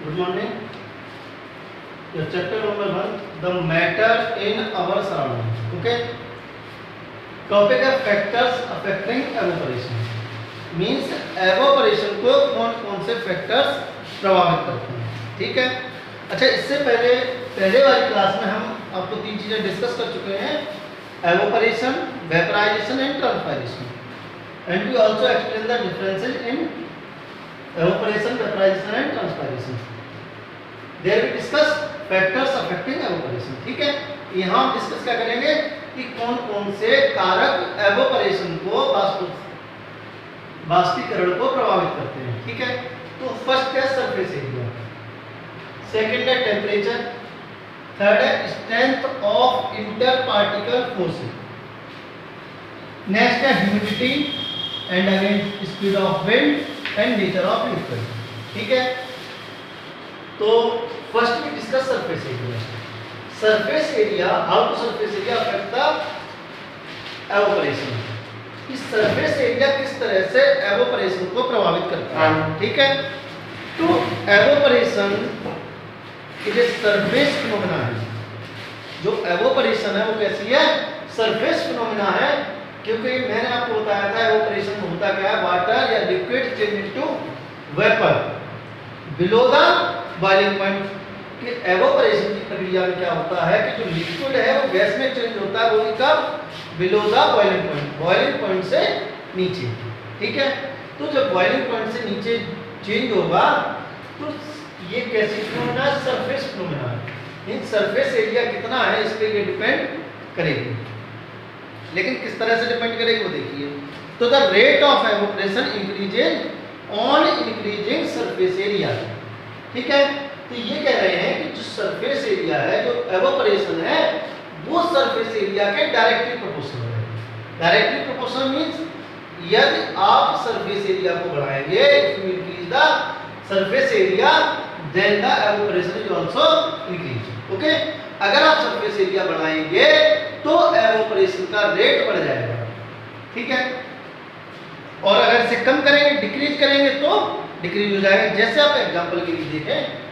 Good morning. Your chapter number 1, the matter in our surroundings. Okay. Topic है factors affecting evaporation. Means evaporation को कौन से factors प्रभावित करते हैं. ठीक है. अच्छा, इससे पहले वाली क्लास में हम आपको तीन चीजें डिस्कस कर चुके हैं. Evaporation, vaporization and transpiration. And we also explain the differences in evaporation, vaporization and transpiration. There we discuss factors affecting evaporation. ठीक है. यहाँ हम डिस्कस क्या करेंगे कि कौन कौन से कारक एवोपरेशन को बाष्पीकरण को प्रभावित करते हैं. ठीक है. तो फर्स्ट है सरफेस एरिया, सेकंड है टेम्परेचर, थर्ड है strength of inter particle force, next है humidity and again speed of wind and nature of liquid. ठीक है. तो first we discuss surface area. Surface area, how to surface area affect the evaporation. इस surface area किस तरह से evaporation को प्रभावित करता है. ठीक है. तो evaporation is a surface phenomena है. जो एवोपरेशन है वो कैसी है? सरफेस फिनोमेना है. क्योंकि मैंने आपको बताया था एवोपरेशन में होता क्या है, वाटर या liquid change into vapour below the boiling point. कि एवोपरेशन की प्रक्रिया में क्या होता है कि जो लिक्विड है वो गैस में चेंज होता है, वो कब? Below the boiling point, boiling point से नीचे. ठीक है. तो जब बॉइलिंग पॉइंट से नीचे चेंज होगा तो ये कैसी फिनोमेना? सरफेस फिनोमेना है. इन सरफेस एरिया कितना है इस पे ये डिपेंड करेगी. लेकिन किस तरह से डिपेंड करेगी वो देखिए. तो the rate of evaporation increases on increasing surface area. ठीक है. तो ये कह रहे हैं कि जो सरफेस एरिया है, जो एवोपरेशन है, वो सरफेस एरिया के डायरेक्टली प्रोपोर्शनल है. डायरेक्टली प्रोपोर्शनल मींस यदि आप सरफेस एरिया को बढ़ाएंगे, if you increase the surface area then the evaporation is also increase. Okay. अगर आप सरफेस एरिया बढ़ाएंगे तो एवोपरेशन का रेट बढ़ जाएगा. ठीक है. और अगर इसे कम करेंगे, डिक्रीज करेंगे तो डिक्रीज हो जाएगा. जैसे आप एग्जांपल के लिए देखें,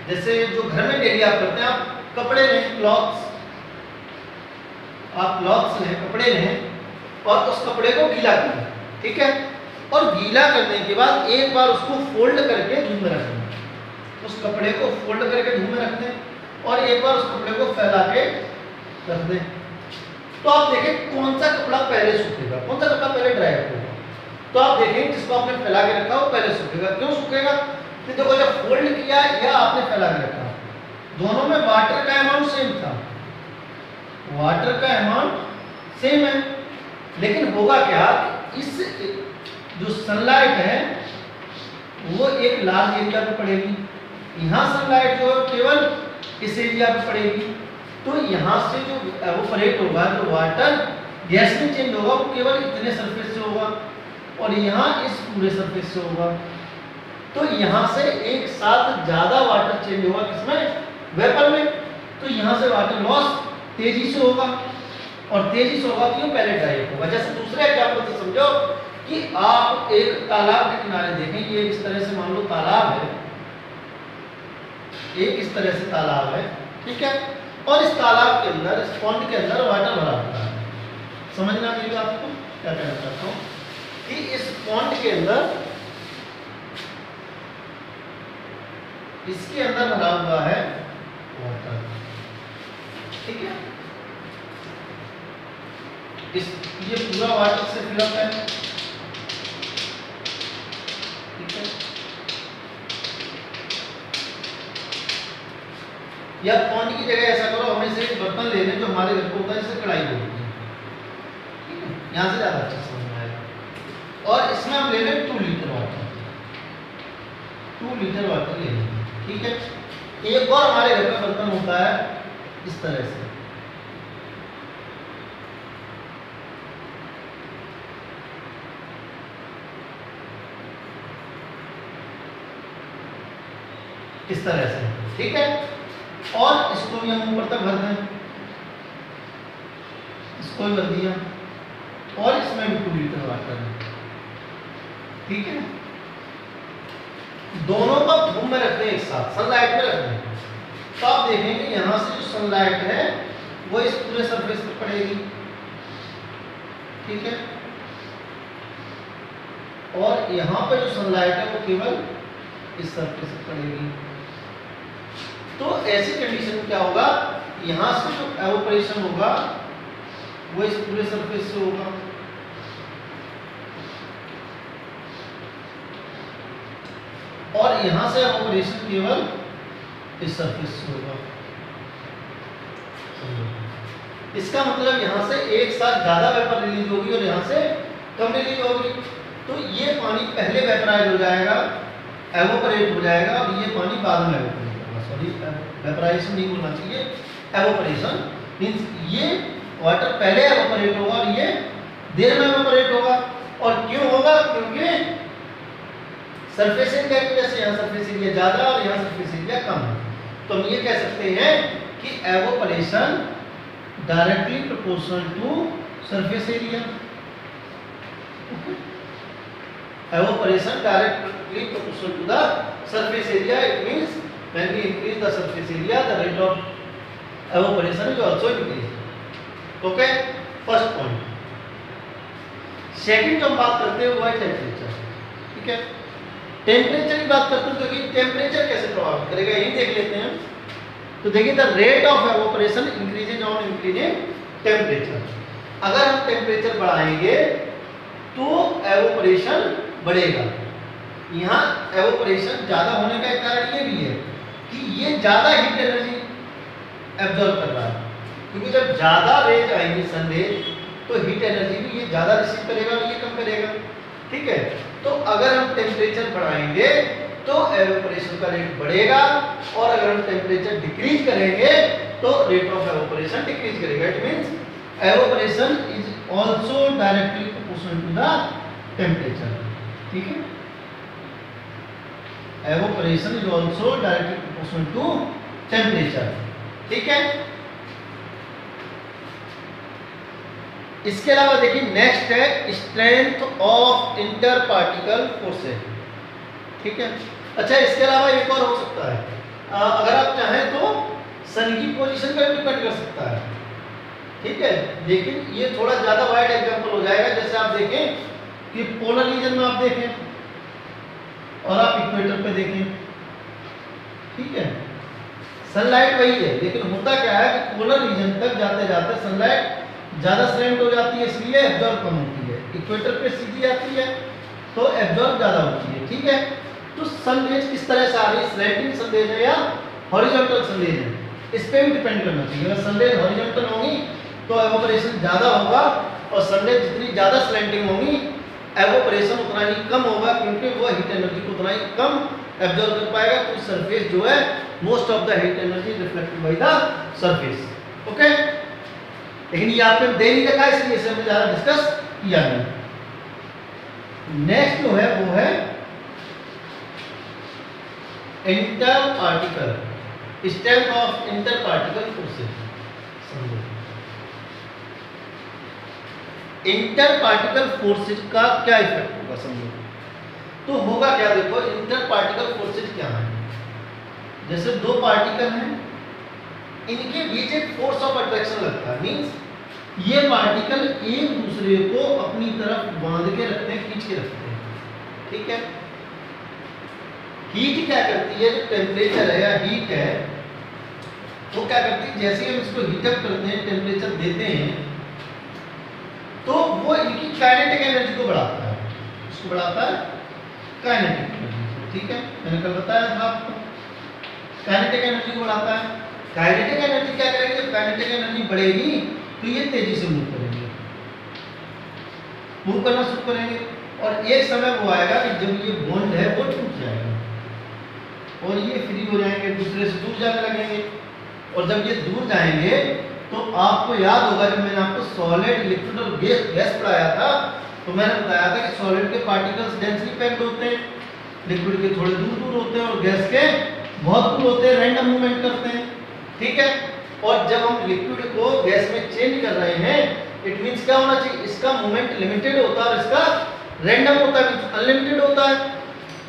जैसे जो घर में डेली आप करते हैं, आप कपड़े लें, क्लॉथ्स, आप क्लॉथ्स लें, कपड़े लें और उस कपड़े को गीला करें. ठीक है. और गीला करने के बाद एक बार उसको फोल्ड करके धूप में रख दें. उस कपड़े को फोल्ड करके धूप में रख दें और एक बार उस कपड़े को फैला के रख दें. तो आप देखें कौन सा कपड़ा पहले सूखेगा, कौन सा कपड़ा पहले ड्राई होगा. तो आप देखें जिसको आपने फैला के रखा वो पहले सूखेगा. क्यों सूखेगा? कि देखो जब फोल्ड किया या आपने फैला के रखा, दोनों में वाटर का अमाउंट सेम था, वाटर का अमाउंट सेम है. लेकिन होगा क्या, इस जो सनलाइट है वो एक लार्ज एरिया पे पड़ेगी, यहाँ सनलाइट जो है केवल इस एरिया पे पड़ेगी. तो यहाँ से जो एवोपरेट होगा, जो वाटर गैस में चेंज होगा, वो केवल इतने सरफेस से होगा और यहाँ इस पूरे सरफेस से होगा. तो यहाँ से एक साथ ज्यादा वाटर चेंज होगा, किसमें? वेपर में. तो यहाँ से वाटर लॉस तेजी से होगा और तेजी से होगा क्यों? पहले ड्राई होगा. जैसे दूसरे एग्जांपल से समझो कि आप एक तालाब के किनारे देखें, ये इस तरह से मान लो तालाब है, एक इस तरह से तालाब है. ठीक है. और इस तालाब के अंदर, इस पॉन्ड के अंदर वाटर भरा हुआ है. समझना मेरी बात को क्या कहना चाहता हूँ कि इस पॉन्ड के अंदर, इसके अंदर भरा हुआ है वाटर. ठीक है. ये पूरा वाटर से फिलअप है. ठीक है. या पॉन्ड की जगह ऐसा करो, हमें से एक बर्तन ले लें जो हमारे घर को होता है, जैसे कढ़ाई होती है. ठीक है. यहाँ से ज़्यादा अच्छा समझ में आएगा. और इसमें हम ले लें 2 लीटर वाटर, 2 लीटर वाटर ले लें. ठीक है. एक और हमारे घर में बर्तन होता है इस तरह से. इस तरह से. ठीक है. और इसको भी हम ऊपर तक भर दें, इसको भी भर दिया और इसमें भी 2 लीटर वाटर है. ठीक है. दोनों को धूप में रखते हैं एक साथ, सनलाइट में रखते हैं, तो आप देखेंगे यहां से जो सनलाइट है वो इस पूरे सरफेस पर पड़ेगी, ठीक है, और यहां पे जो सनलाइट है वो केवल इस सरफेस पर पड़ेगी। तो ऐसी कंडीशन में क्या होगा, यहां से जो एवोपरेशन होगा वो इस पूरे सरफेस से होगा, और यहां से एवोपरेशन केवल इस सरफेस से होगा। इसका मतलब यहां से एक साथ ज्यादा वेपर रिलीज होगी और यहां से कम रिलीज होगी। तो ये पानी पहले वेपराइज हो जाएगा, एवोपरेट हो जाएगा, और ये पानी बाद में एवोपरेट होगा। सॉरी, वेपराइजेशन नहीं बोलना चाहिए, एवोपरेशन मींस ये वाटर पहले एवोपरेट होगा और ये देर में एवोपरेट होगा। और क्यों होगा, क्योंकि सरफेस एरिया की वजह से यहाँ सरफेस एरिया ज्यादा और यहाँ सरफेस एरिया कम है। तो हम ये कह सकते हैं कि evaporation directly proportional to surface area. Evaporation directly proportional to the surface area. It means when we increase the surface area, the rate of evaporation is also increased. Okay, first point. Second हम बात करते हैं वो है temperature, ठीक है। Temperature की बात करते हैं तो कि टेम्परेचर कैसे प्रभावित करेगा यही देख लेते हैं। तो देखिए, the rate of evaporation increases on increasing temperature. अगर हम टेम्परेचर बढ़ाएंगे तो एवोपरेशन बढ़ेगा। यहाँ एवोपरेशन ज्यादा होने का एक कारण ये भी है कि ये ज्यादा हीट एनर्जी एब्जॉर्ब कर रहा है, क्योंकि जब ज्यादा रेज आएंगी सन रेज तो हीट एनर्जी भी ये ज्यादा रिसीव करेगा और ये कम करेगा, ठीक है। तो अगर हम टेम्परेचर बढ़ाएंगे तो एवोपरेशन का रेट बढ़ेगा, और अगर हम टेम्परेचर डिक्रीज करेंगे तो रेट ऑफ एवोपरेशन डिक्रीज करेगा। It means evaporation is also directly proportional to the temperature, ठीक है। Evaporation is also directly proportional to temperature, ठीक है। इसके अलावा देखिए नेक्स्ट है strength of inter particle forces, ठीक है। अच्छा, इसके अलावा एक और हो सकता है, अगर आप चाहें तो सन की पोजीशन पर डिपेंड कर सकता है, ठीक है। लेकिन ये थोड़ा ज्यादा वाइड एग्जांपल हो जाएगा। जैसे आप देखें कि पोलर रीजन में आप देखें और आप इक्वेटर पे देखें, ठीक है, सनलाइट वही है, लेकिन होता क्या है कि पोलर रीजन तक जाते जाते सनलाइट ज्यादा स्लैंट हो जाती है, इसलिए एब्जॉर्ब कम होती है। इक्वेटर पे सीधी आती है तो एब्जॉर्ब ज्यादा होती है, ठीक है। तो सन रेज किस तरह से आ रही है, स्लैंटिंग सन रेज है या हॉरिजॉन्टल सन रेज है, इस पे भी डिपेंड करना चाहिए। अगर सन रेज हॉरिजॉन्टल होगी तो एवोपरेशन ज्यादा होगा, और सन रेज जितनी ज्यादा स्लैंटिंग होगी एवोपरेशन उतना ही कम होगा, क्योंकि वो हीट एनर्जी को उतना ही कम एब्जॉर्ब कर पाएगा। तो सरफेस जो है most of the heat energy reflected by the surface, okay. लेकिन ये आपने दे नहीं रखा, इसलिए इसे हमने ज्यादा डिस्कस किया नहीं। नेक्स्ट जो है वो है inter particle, strength of inter particle forces. समझो, इंटर पार्टिकल फोर्सेज का क्या इफेक्ट होगा, समझो। तो होगा क्या, देखो इंटर पार्टिकल फोर्सेज क्या है। जैसे दो पार्टिकल हैं, इनके बीच एक फोर्स ऑफ अट्रैक्शन लगता है, मींस ये पार्टिकल एक दूसरे को अपनी तरफ बांध के रखते हैं, खींच के रखते हैं, ठीक है। हीट क्या करती है, जो टेम्परेचर है या हीट है वो क्या करती है, जैसे हम इसको हीटअप करते हैं, टेम्परेचर देते हैं, तो वो इनकी काइनेटिक एनर्जी को बढ़ाता है। इसको बढ़ाता है काइनेटिक एनर्जी, ठीक है, मैंने कल बताया था आपको। काइनेटिक एनर्जी को बढ़ाता है। काइनेटिक एनर्जी क्या करेगी, जब काइनेटिक एनर्जी बढ़ेगी तो ये तेजी से मूव करेंगे, मूव करना शुरू करेंगे, और एक समय वो आएगा कि जब ये बॉन्ड है वो टूट जाएगा और ये फ्री हो जाएंगे, दूसरे से दूर जाने लगेंगे। और जब ये दूर जाएंगे तो आपको याद होगा जब मैंने आपको सॉलिड, लिक्विड और गैस पढ़ाया था, तो मैंने बताया था कि सॉलिड के पार्टिकल्स डेंसली पैक्ड होते हैं, लिक्विड के थोड़े दूर दूर होते हैं, और गैस के बहुत दूर होते हैं, रैंडम मूवमेंट करते हैं, ठीक है। और जब हम लिक्विड को गैस में चेंज कर रहे हैं, इट मींस क्या होना चाहिए, इसका मूवमेंट लिमिटेड होता है और इसका रैंडम होता है, अनलिमिटेड होता है।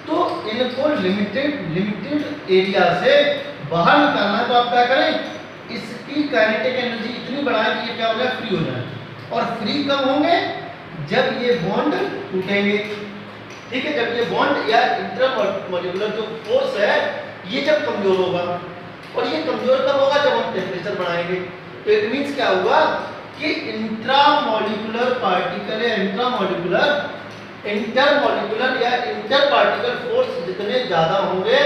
तो इनको लिमिटेड एरिया से बाहर निकालना है, तो आप क्या करें, इसकी काइनेटिक एनर्जी इतनी बढ़ाएं कि ये क्या हो जाए, फ्री हो जाए। और फ्री कब होंगे, जब ये बॉन्ड टूटेंगे। ठीक है, जब ये बॉन्ड या इंट्रामॉलिक्यूलर जो फोर्स है ये जब कमजोर होगा, और ये कमजोर कब होगा, जब हम टेम्परेचर बढ़ाएंगे। तो इट मींस क्या होगा कि इंट्रामॉलिक्यूलर पार्टिकल या इंटरमॉलिक्यूलर या इंटर पार्टिकल फोर्स जितने ज्यादा होंगे,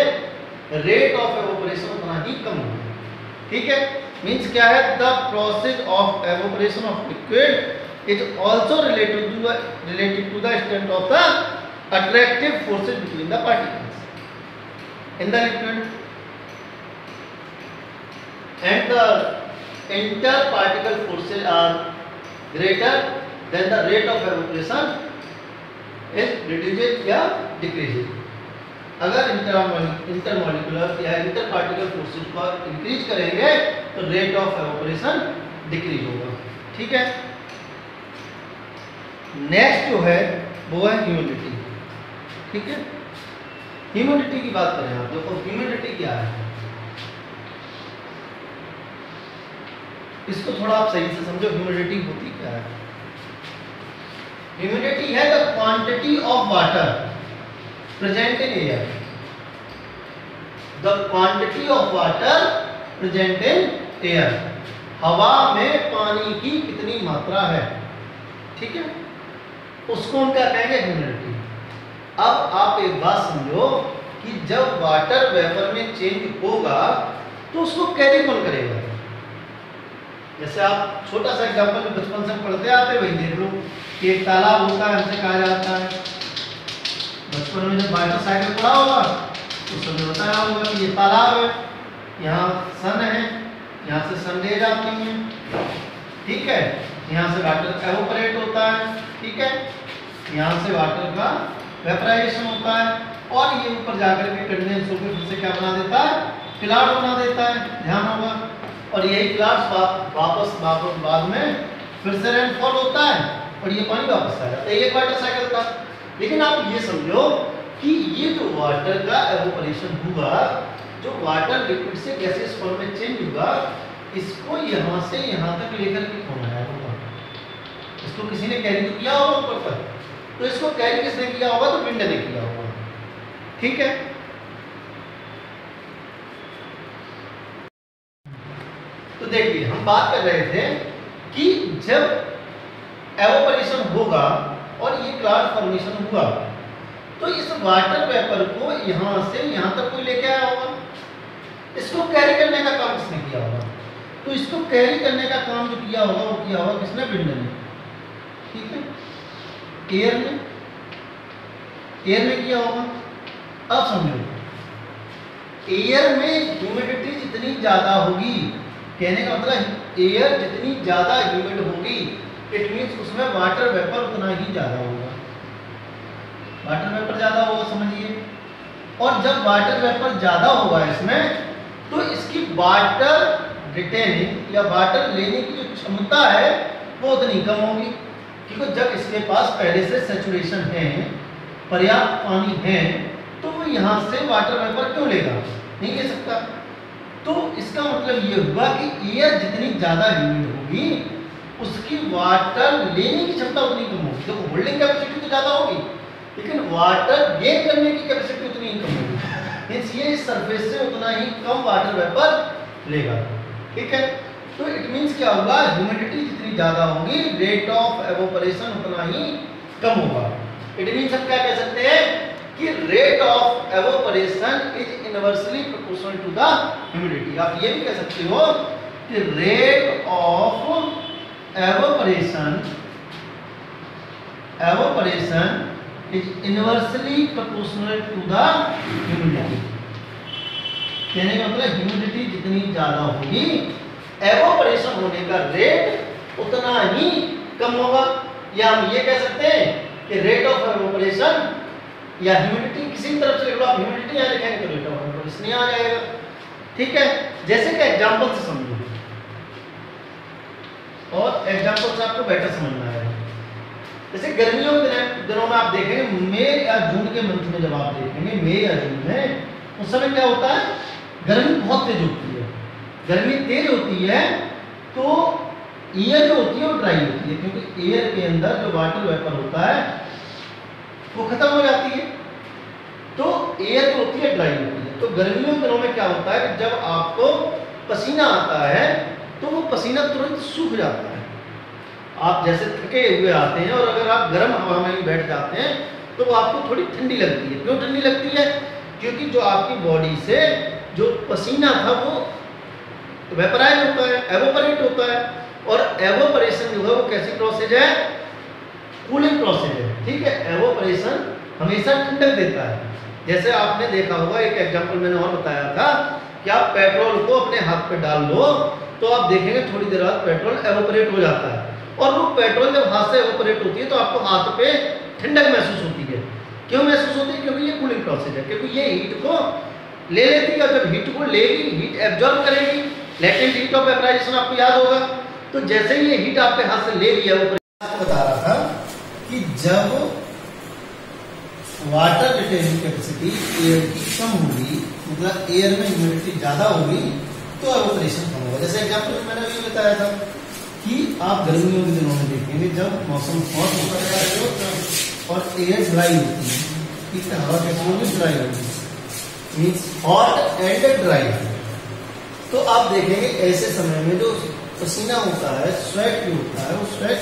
रेट ऑफ एवोपरेशन उतना ही कम होगा। ठीक है, मींस क्या है, the process of evaporation of liquid is also related to the extent of the attractive forces between the particles in the liquid, and the interparticle forces are greater than the rate of evaporation is reduced या decreases। अगर intermolecular या इंटरपार्टिकल forces को increase करेंगे तो rate of evaporation decrease होगा। ठीक है, next जो है वो है ह्यूमिडिटी। ठीक है, ह्यूमिडिटी की बात करें आप, देखो ह्यूमिडिटी क्या है, इसको थोड़ा आप सही से समझो। ह्यूमिडिटी होती क्या है, ह्यूमिडिटी है the quantity of water present in air, the quantity of water present in air, हवा में पानी की कितनी मात्रा है। ठीक है, उसको हम क्या कहेंगे, ह्यूमिडिटी। अब आप एक बात समझो कि जब वाटर वेपर में चेंज होगा तो उसको कैरी कौन करेगा। जैसे आप छोटा सा एग्जांपल जो बचपन से पढ़ते आते वही देख लो कि एक तालाब होता है, हमसे कहा जाता है, बचपन में जब वाटर साइकिल पढ़ा होगा तो समय बताया होगा कि ये तालाब है, यहाँ सन है, यहाँ से सन रेज आती है। ठीक है, यहाँ से वाटर एवोपरेट होता है। ठीक है, यहाँ से वाटर का वेपराइजेशन होता है, और ये ऊपर जाकर के कंडेंस होकर फिर से क्या बना देता है, क्लाउड बना देता है, ध्यान होगा। और यही क्लाउड वापस बाद में फिर से रेनफॉल होता है और ये पानी वापस आ जाता है। ये वाटर साइकिल था। लेकिन आप ये समझो कि ये जो वाटर का एवोपरेशन हुआ, जो वाटर लिक्विड से गैसेस फॉर्म में चेंज हुआ, इसको यहाँ से यहाँ तक लेकर के कौन आया होगा, इसको किसी ने कैरी तो किया होगा ऊपर तक। तो इसको कैरी किसने किया होगा, तो विंड ने किया होगा। ठीक है, तो देखिए हम बात कर रहे थे कि जब एवोपरेशन होगा और ये क्लाउड फॉर्मेशन हुआ तो इस वाटर वेपर को यहां से यहां तक कोई लेके आया होगा, इसको कैरी करने का काम किसने किया होगा। तो इसको कैरी करने का काम जो किया होगा वो किया होगा किसने, विंड ने। ठीक है, एयर में किया होगा। अब समझो, एयर में ह्यूमिडिटी जितनी ज्यादा होगी, कहने का मतलब एयर जितनी ज्यादा ह्यूमिड होगी, इट मींस उसमें वाटर वेपर उतना ही ज्यादा होगा, वाटर वेपर ज्यादा होगा, समझिए। और जब वाटर वेपर ज्यादा होगा इसमें, तो इसकी वाटर रिटेनिंग या वाटर लेने की जो क्षमता है वो उतनी कम होगी, क्योंकि जब इसके पास पहले से सैचुरेशन है, पर्याप्त पानी है, तो वो यहाँ से वाटर वेपर क्यों लेगा, नहीं ले सकता। तो इसका मतलब ये हुआ कि एयर जितनी ज़्यादा ह्यूमिड होगी उसकी वाटर लेने की क्षमता उतनी कम होगी। तो होल्डिंग कैपेसिटी तो ज़्यादा होगी, लेकिन वाटर गेन करने की कैपेसिटी उतनी ही कम होगी। मीन्स ये इस सरफेस से उतना ही कम वाटर वेपर लेगा। ठीक है, तो इट मीन्स क्या होगा, ह्यूमिडिटी जितनी ज़्यादा होगी, रेट ऑफ एवोपरेशन उतना ही कम होगा। इट मीन्स हम क्या कह सकते हैं कि rate of evaporation is inversely proportional to the humidity. आप ये भी कह सकते हो कि rate of evaporation is inversely proportional to the humidity. कहने का मतलब ह्यूमिडिटी जितनी ज्यादा होगी, एवोपरेशन होने का रेट उतना ही कम होगा। या हम ये कह सकते हैं कि रेट ऑफ एवोपरेशन या ह्यूमिडिटी, किसी भी तरफ से लिख लो आप, ह्यूमिडिटी यहाँ लिखेंगे तो रेट ऑफ एवोपरेशन नहीं आ जाएगा। ठीक है, जैसे कि एग्जांपल से समझो, और एग्जांपल से आपको बेटर समझ में आएगा। जैसे गर्मियों के दिनों में आप देखेंगे मई या जून के मंथ में, जब आप देखेंगे मई या जून में, उस समय क्या होता है, गर्मी बहुत तेज होती है। गर्मी तेज होती है तो एयर जो होती है वो ड्राई होती है, क्योंकि एयर के अंदर जो वाटर वेपर होता है वो खत्म हो जाती है, तो एयर जो होती है ड्राई होती है। तो गर्मियों के दिनों में क्या होता है कि जब आपको पसीना आता है तो वो पसीना तुरंत सूख जाता है। आप जैसे थके हुए आते हैं और अगर आप गर्म हवा में बैठ जाते हैं तो वो आपको थोड़ी ठंडी लगती है। क्यों ठंडी लगती है? क्योंकि जो आपकी बॉडी से जो पसीना था वो वेपराइज होता है, एवोपरेट होता है, और एवोपरेशन जो है वो कैसी प्रोसेस है, कूलिंग प्रोसेस है, ठीक है। एवोपरेशन हमेशा ठंडक देता है। जैसे आपने देखा होगा, एक एग्जांपल मैंने और बताया था कि आप पेट्रोल को अपने हाथ पे डाल दो तो आप देखेंगे थोड़ी देर बाद पेट्रोल एवोपरेट हो जाता है, और वो पेट्रोल जब हाथ से एवोपरेट होती है तो आपको हाथ पे ठंडक महसूस होती है। क्यों महसूस होती है? क्योंकि ये कूलिंग प्रोसेस है, क्योंकि ये हीट को ले लेती है, और जब हीट को लेगी, हीट एब्जॉर्ब करेगी, लेटेंट हीट ऑफ वेपराइजेशन आपको याद होगा। तो जैसे ही ये हीट आपके हाथ से ले लिया, वो आपको बता रहा था कि जब वाटर रिटेनिंग कैपेसिटी एयर की कम होगी, मतलब एयर में ह्यूमिडिटी ज्यादा होगी, तो एवोपरेशन कम होगा। जैसे एग्जांपल मैंने अभी बताया था कि आप गर्मियों के दिनों में देखेंगे जब मौसम हॉट होता है और एयर ड्राई होती है, ठीक है, हवा कैसी होगी, ड्राई होगी, मीन्स हॉट एंड ड्राई। तो आप देखेंगे ऐसे समय में जो पसीना होता है, स्वेट जो होता है, वो स्वेट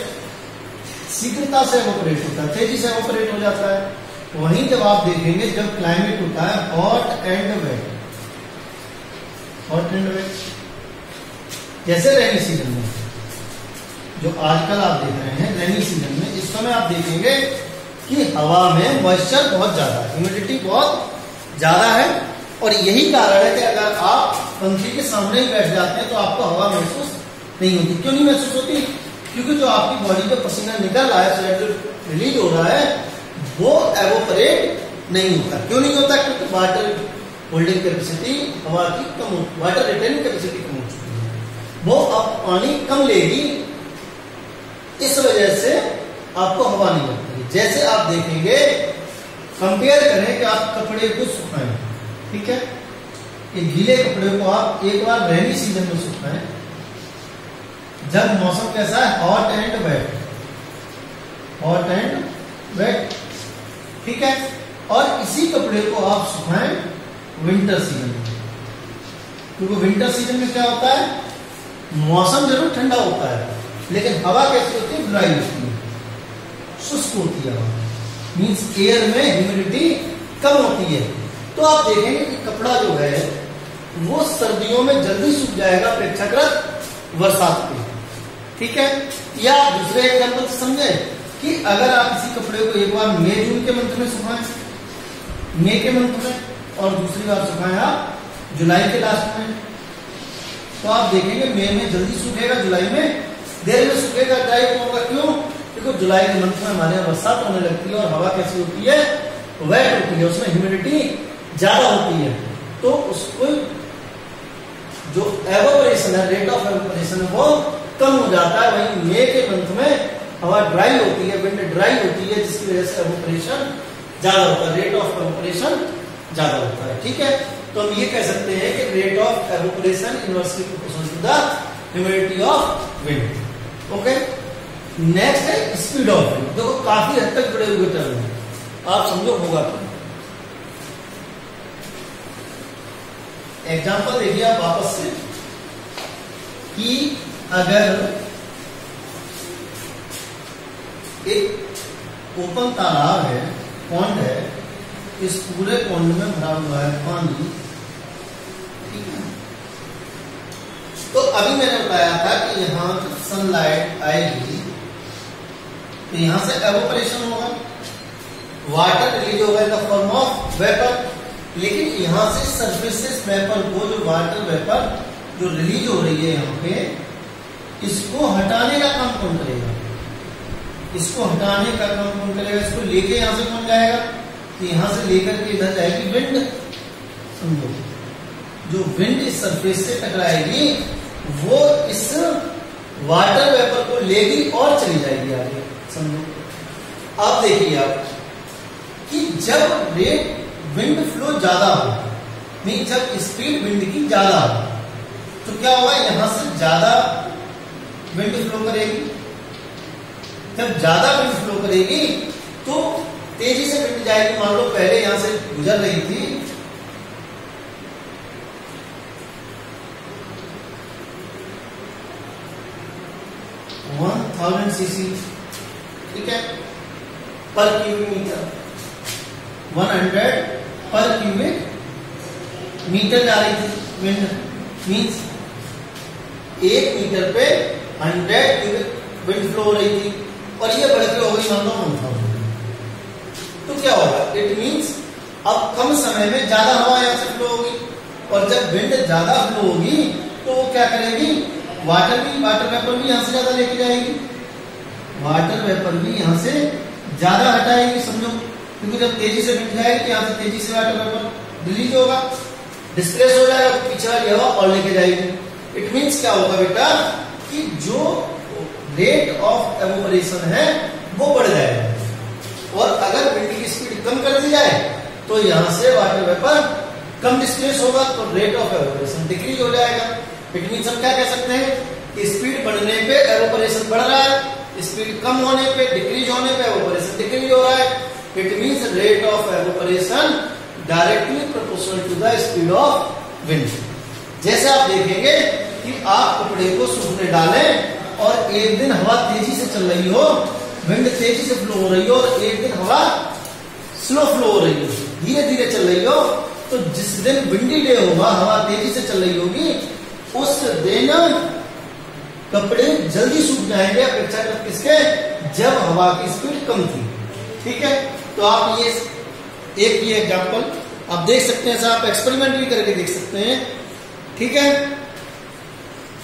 शीघ्रता से एवोपरेट होता है, तेजी से एवोपरेट हो जाता है। वहीं जब आप देखेंगे जब क्लाइमेट होता है hot and wet, hot and wet, जैसे रेनी सीजन में, जो आजकल आप देख रहे हैं रेनी सीजन में, इस समय आप देखेंगे कि हवा में मॉइस्चर बहुत ज्यादा है, ह्यूमिडिटी बहुत ज्यादा है, और यही कारण है कि अगर आप पंखे के सामने ही बैठ जाते हैं तो आपको हवा महसूस नहीं होती। क्यों नहीं महसूस होती? क्योंकि जो आपकी बॉडी पे पसीना निकल रहा है, स्वेट जो रिलीज हो रहा है, वो एवोपरेट नहीं होता। क्यों नहीं होता? क्योंकि वाटर होल्डिंग कैपेसिटी हवा की कम, वाटर रिटेनिंग कैपेसिटी कम हो चुकी है, वो अब पानी कम लेगी, इस वजह से आपको हवा नहीं लगती। जैसे आप देखेंगे, कंपेयर करें कि आप कपड़े को सुखाएं, ठीक है, ये गीले कपड़े को आप एक बार रेनी सीजन में सुखाएं, जब मौसम कैसा है, hot and wet, hot and wet, ठीक है, और इसी कपड़े को आप सुखाएं विंटर सीजन में, क्योंकि विंटर सीजन में क्या होता है, मौसम जरूर ठंडा होता है लेकिन हवा कैसी होती है, ड्राई होती है, शुष्क होती है, मीन्स एयर में ह्यूमिडिटी कम होती है। तो आप देखेंगे कि कपड़ा जो है वो सर्दियों में जल्दी सूख जाएगा अपेक्षाकृत बरसात के, ठीक है। या दूसरे एग्जांपल से समझे कि अगर आप किसी कपड़े को एक बार मई जून के मंथ में सुखाएं, मई के मंथ में, और दूसरी बार सुखाएं आप जुलाई के लास्ट में, तो आप देखेंगे मई में जल्दी सूखेगा, जुलाई में देर में सूखेगा, ड्राई होगा। क्यों? क्योंकि जुलाई के मंथ में हमारे यहाँ बरसात होने लगती है और हवा कैसी होती है, वेट होती है, उसमें ह्यूमिडिटी ज्यादा होती है, तो उसको जो एवोपरेशन है, रेट ऑफ एवोपरेशन है, वो कम हो जाता है। वहीं मई के मंथ में हवा ड्राई होती है, विंड ड्राई होती है, जिसकी वजह से एवोपरेशन ज्यादा होता है, रेट ऑफ एवोपरेशन ज्यादा होता है, ठीक है। तो हम ये कह सकते हैं कि rate of evaporation inversely proportional to the humidity of wind. Okay, next है स्पीड ऑफ विंड। देखो काफी हद तक जुड़े हुए टर्म है, आप समझो होगा क्या। एग्जांपल देखिए आप वापस से कि अगर एक ओपन तालाब है, पॉन्ड है, इस पूरे पॉन्ड में भरा हुआ है पानी, ठीक है। तो अभी मैंने बताया था कि यहां सनलाइट आएगी तो यहां से एवोपरेशन होगा, वाटर रिलीज होगा in the form of vapour, लेकिन यहां से सरफेस वेपर को, जो वाटर वेपर जो रिलीज हो रही है यहाँ पे, इसको हटाने का काम कौन करेगा, इसको हटाने का काम कौन करेगा, इसको लेके यहां से कौन जाएगा, तो यहां से लेकर के इधर जाएगी विंड। समझो, जो विंड इस सरफेस से टकराएगी वो इस वाटर वेपर को लेगी और चली जाएगी आगे, समझो। अब देखिए आप कि जब रेट विंड फ्लो ज्यादा हो, मीन जब स्पीड विंड की ज्यादा हो, तो क्या होगा, यहां से ज्यादा विंड फ्लो करेगी। जब ज्यादा विंड फ्लो करेगी तो तेजी से विंड जाएगी। मान लो पहले यहां से गुजर रही थी, सीसी, ठीक है, पर क्यूबिक मीटर, 100 पर क्यूबिक मीटर जा रही थी विंड, मीन्स 1 मीटर पे 100 क्यूबिक विंड फ्लो हो रही थी, और ये बढ़ के हो गई मान लो 1000। तो क्या होगा, इट मीन्स अब कम समय में ज्यादा हवा यहां से फ्लो होगी, और जब विंड ज्यादा फ्लो होगी तो वो क्या करेगी, वाटर वेपर भी यहां से ज्यादा लेके जाएगी, वाटर वेपर भी यहां से ज्यादा हटाएगी, समझो, क्योंकि जब तेजी से विंड जाएगी तो यहां से तेजी से वाटर वेपर रिलीज होगा, डिस्प्लेस हो जाएगा, पीछे वाली हवा और लेके जाएगी। इट मीन्स क्या होगा बेटा कि जो रेट ऑफ एवोपरेशन है वो बढ़ जाएगा, और अगर विंड की स्पीड कम कर दी जाए तो यहां से वाटर वेपर कम डिस्प्लेस होगा, तो रेट ऑफ एवोपरेशन डिक्रीज हो जाएगा। इट मीन्स हम क्या कह सकते हैं कि स्पीड बढ़ने पे एवोपरेशन बढ़ रहा है, स्पीड कम होने पे, डिक्रीज होने पे एवोपरेशन डिक्रीज हो रहा है। It means rate of evaporation directly proportional to the speed of wind. जैसे आप देखेंगे कि आप कपड़े को सूखने डालें और एक दिन हवा तेजी से चल रही हो, विंड तेजी से फ्लो हो रही हो, और एक दिन हवा स्लो फ्लो हो रही हो, धीरे धीरे चल रही हो, तो जिस दिन विंडी डे होगा, हवा तेजी से चल रही होगी, उस दिन कपड़े जल्दी सूख जाएंगे अपेक्षाकृत किसके, जब हवा की स्पीड कम थी। ठीक है, तो आप ये एक ही एग्जांपल आप देख सकते हैं, आप एक्सपेरिमेंट भी करके देख सकते हैं। ठीक है,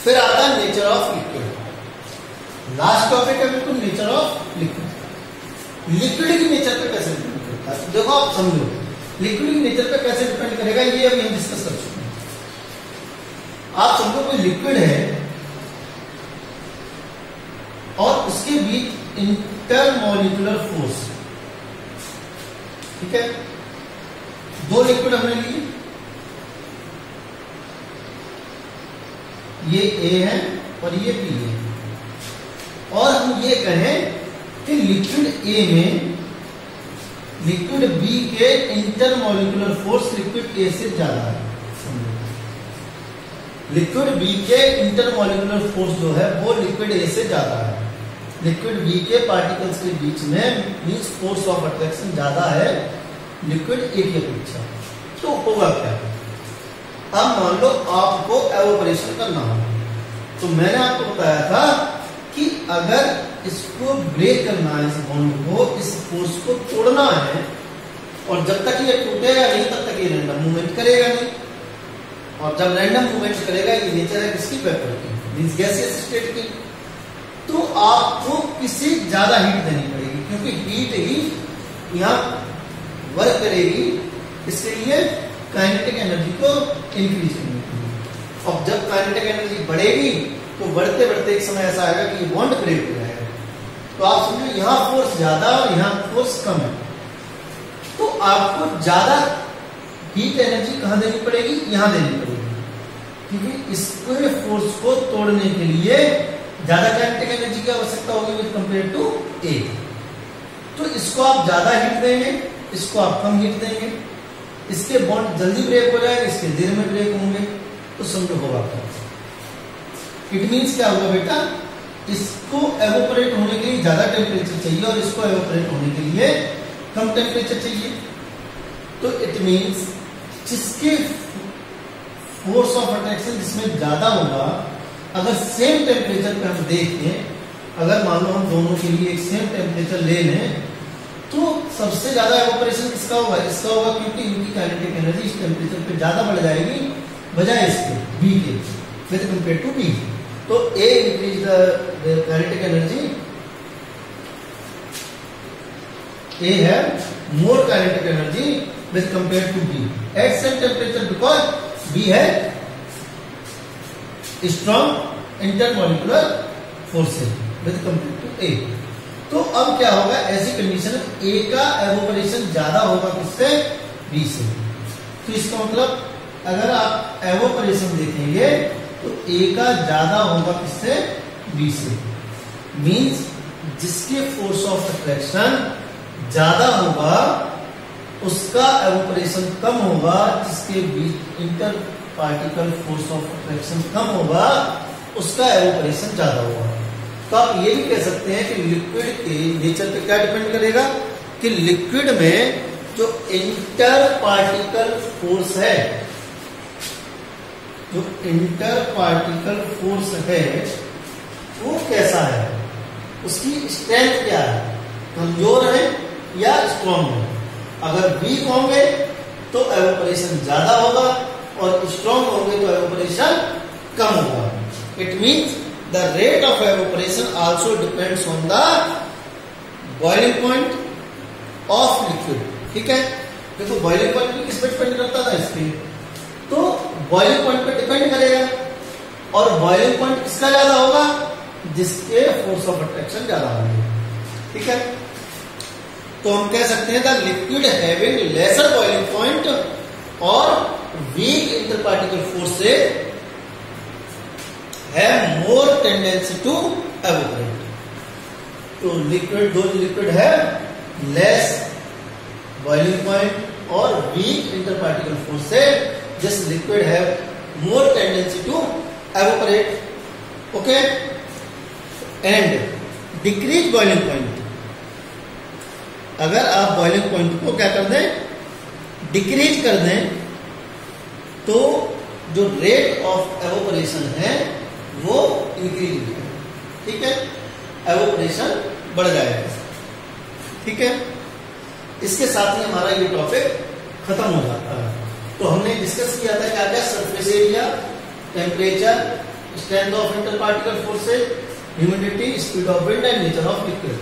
फिर आता है nature of liquid. Last topic है बिल्कुल नेचर ऑफ लिक्विड। लिक्विड की नेचर पे कैसे डिपेंड करता है, देखो आप समझो, लिक्विड की नेचर पे कैसे डिपेंड करेगा ये अभी हम डिस्कस कर चुके हैं। आप समझो कोई लिक्विड है और उसके बीच इंटरमॉलिक्यूलर फोर्स, ठीक है, दो लिक्विड हमने लिए, ये ए है और ये बी है, और हम ये कहें कि लिक्विड ए में लिक्विड बी के इंटरमॉलिक्यूलर फोर्स लिक्विड ए से ज्यादा है। लिक्विड बी के इंटरमॉलिक्यूलर फोर्स जो है वो लिक्विड ए से ज्यादा है। लिक्विड बी के पार्टिकल्स के बीच में मींस फोर्स ऑफ अट्रैक्शन ज्यादा है लिक्विड ए की अपेक्षा। तो होगा क्या, अब मान लो आपको एवोपरेशन करना हो, तो मैंने आपको बताया था कि अगर इसको ब्रेक करना है, इस बॉन्ड को, इस फोर्स को तोड़ना है, और जब तक ये टूटेगा नहीं तब तक ये रैंडम मूवमेंट करेगा नहीं, और जब रैंडम मूवमेंट करेगा, ये नेचर है किसकी, वेपर की, मींस गैसियस स्टेट की, तो आपको किसी ज्यादा हीट देनी पड़ेगी, क्योंकि हीट ही यहाँ वर्क करेगी, इसके लिए काइनेटिक एनर्जी को इंक्रीज करने के लिए। अब जब काइनेटिक एनर्जी बढ़ेगी तो बढ़ते बढ़ते एक समय ऐसा आएगा कि बॉन्ड ब्रेक हो जाएगा। तो आप समझो यहाँ फोर्स ज्यादा और यहाँ फोर्स कम है, तो आपको ज्यादा हीट एनर्जी कहां देनी पड़ेगी, यहां देनी पड़ेगी, क्योंकि इस पूरे फोर्स को तोड़ने के लिए ज्यादा काइनेटिक एनर्जी की आवश्यकता होगी विद कंपेयर टू ए। तो इसको आप ज्यादा हीट देंगे, इसको आप कम हीट देंगे, इसके बॉन्ड जल्दी ब्रेक हो जाएगा, इसके देर में ब्रेक होंगे, तो समझो होगा क्या। इट मीन्स क्या होगा बेटा, इसको एवोपरेट होने के लिए ज्यादा टेम्परेचर चाहिए और इसको एवोपरेट होने के लिए कम टेम्परेचर चाहिए। तो इट मीन्स जिसके फोर्स ऑफ अट्रैक्शन जिसमें ज्यादा होगा, अगर सेम टेम्परेचर पे हम देखें, अगर मान लो हम दोनों के लिए एक सेम टेम्परेचर ले लें, तो सबसे ज्यादा एवोपरेशन किसका होगा, इसका होगा, क्योंकि इनकी काइनेटिक एनर्जी इस टेम्परेचर पे ज्यादा बढ़ जाएगी बजाय इसके बी के विद कंपेयर टू बी। तो A increase the kinetic energy, A है more kinetic energy with compare to B at same temperature, because B है strong intermolecular forces with compare to A. तो अब क्या होगा, ऐसी कंडीशन में ए का एवोपरेशन ज्यादा होगा किससे, बी से। तो इसका मतलब अगर आप एवोपरेशन देखेंगे तो ए का ज्यादा होगा किससे, बी से। मींस जिसके फोर्स ऑफ अट्रैक्शन ज्यादा होगा उसका एवोपरेशन कम होगा, जिसके बीच interparticle force of attraction कम होगा उसका एवोपरेशन ज्यादा होगा। तो आप ये भी कह सकते हैं कि लिक्विड के नेचर पे क्या डिपेंड करेगा कि लिक्विड में जो इंटर पार्टिकल फोर्स है, जो इंटर पार्टिकल फोर्स है वो कैसा है, उसकी स्ट्रेंथ क्या है, कमजोर है या स्ट्रॉन्ग है। अगर वीक होंगे तो एवोपरेशन ज्यादा होगा और स्ट्रॉन्ग होंगे तो एवोपरेशन कम होगा। It means the rate of evaporation also depends on the boiling point of liquid. ठीक है, देखो बॉइलिंग पॉइंट भी किस पे डिपेंड करता था, इसके तो बॉइलिंग पॉइंट पे डिपेंड करेगा। और बॉइलिंग पॉइंट किसका ज्यादा होगा, जिसके फोर्स ऑफ अट्रैक्शन ज्यादा होंगे। ठीक है, तो हम कह सकते हैं the liquid having lesser boiling point और weak inter particle forces have more tendency to evaporate. तो लिक्विड, दो लिक्विड है लेस बॉइलिंग पॉइंट और weak inter particle forces, this liquid have more tendency to evaporate. Okay, and decrease boiling point, अगर आप boiling point को क्या कर दें, डिक्रीज कर दें, तो जो रेट ऑफ एवोपरेशन है वो इंक्रीज हो जाएगा। ठीक है, एवोपरेशन बढ़ जाएगा। ठीक है, इसके साथ ही हमारा ये टॉपिक खत्म हो जाता है। तो हमने डिस्कस किया था क्या क्या, surface area, temperature, strength of inter particle forces, humidity, speed of wind and nature of liquid.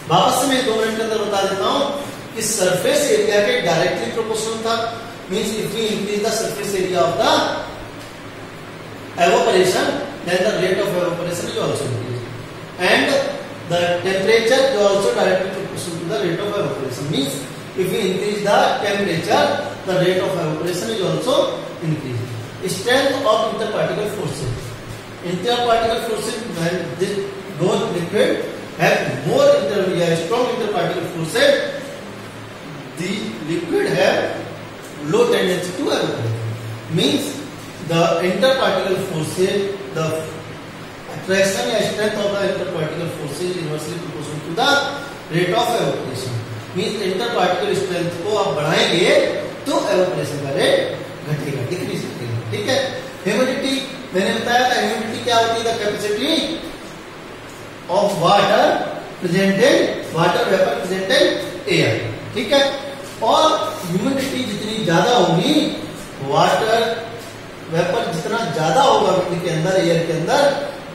वापस से मैं 2 मिनट के अंदर बता देता हूं कि सरफेस एरिया के डायरेक्टली प्रोपोर्शनल था। Means if we increase the surface area of the evaporation, then the rate of evaporation is also increased, and the temperature is also directly proportional to the rate of evaporation. Means if we increase the temperature, the rate of evaporation is also increased. Strength of interparticle forces. Interparticle forces, when those liquid have more strong interparticle forces, the liquid have low tendency to evaporate. Means the interparticle forces, the attraction या strength of the interparticle forces is inversely proportional to the rate of evaporation. Means interparticle strength को आप बढ़ाएंगे तो evaporation का rate घटेगा, decrease करेगा। ठीक है, ह्यूमिडिटी मैंने बताया था, ह्यूमिडिटी क्या होती है, the capacity of water presented, water vapour presented air. ठीक है, और ह्यूमिडिटी जितनी ज्यादा होगी, वाटर वेपर जितना ज्यादा होगा मिट्टी के अंदर, एयर के अंदर,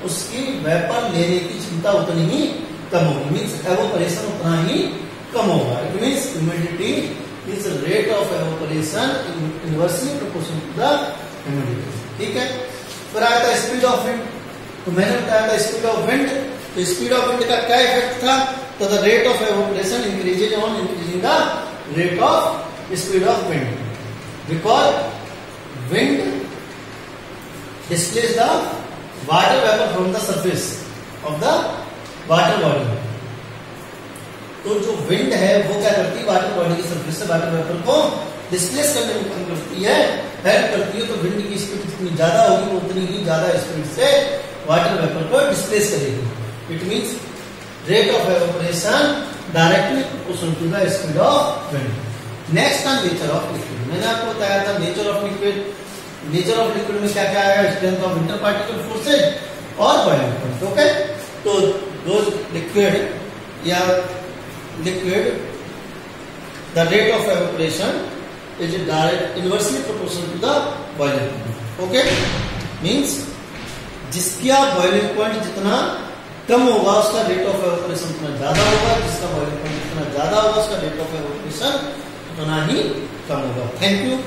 उसकी वेपर लेने की क्षमता उतनी ही कम होगी। मीन्स एवोपरेशन उतना ही कम होगा। It means humidity means rate of evaporation inversely proportional to the humidity. ठीक है, फिर आया था स्पीड ऑफ विंड। तो मैंने बताया था स्पीड ऑफ विंड, तो स्पीड ऑफ विंड का क्या इफेक्ट था, तो the rate of evaporation increases on increasing the rate of speed of wind, because wind displace the water vapor from the surface of the water body। तो जो wind है वो क्या करती है, वाटर बॉडी की सरफेस से वाटर वेपर को डिस्प्लेस करने में काम करती है, हेल्प करती है। तो विंड की स्पीड जितनी ज्यादा होगी वो उतनी ही ज्यादा स्पीड से वाटर वेपर को डिस्प्लेस करेगी। It means rate of evaporation directly proportional to the speed of wind. Next था नेचर ऑफ लिक्विड। मैंने आपको बताया था nature of liquid. Nature of liquid में क्या क्या आएगा, strength of inter particle forces और बॉइलिंग पॉइंट। ओके, तो दोज लिक्विड या liquid the rate of evaporation is direct inversely proportional to the boiling point. Okay, means जिसका boiling point जितना कम होगा उसका रेट ऑफ एवोपरेशन उतना ज्यादा होगा, जिसका बॉइलिंग पॉइंट जितना ज्यादा होगा उसका रेट ऑफ एवोपरेशन उतना ही कम होगा। Thank you.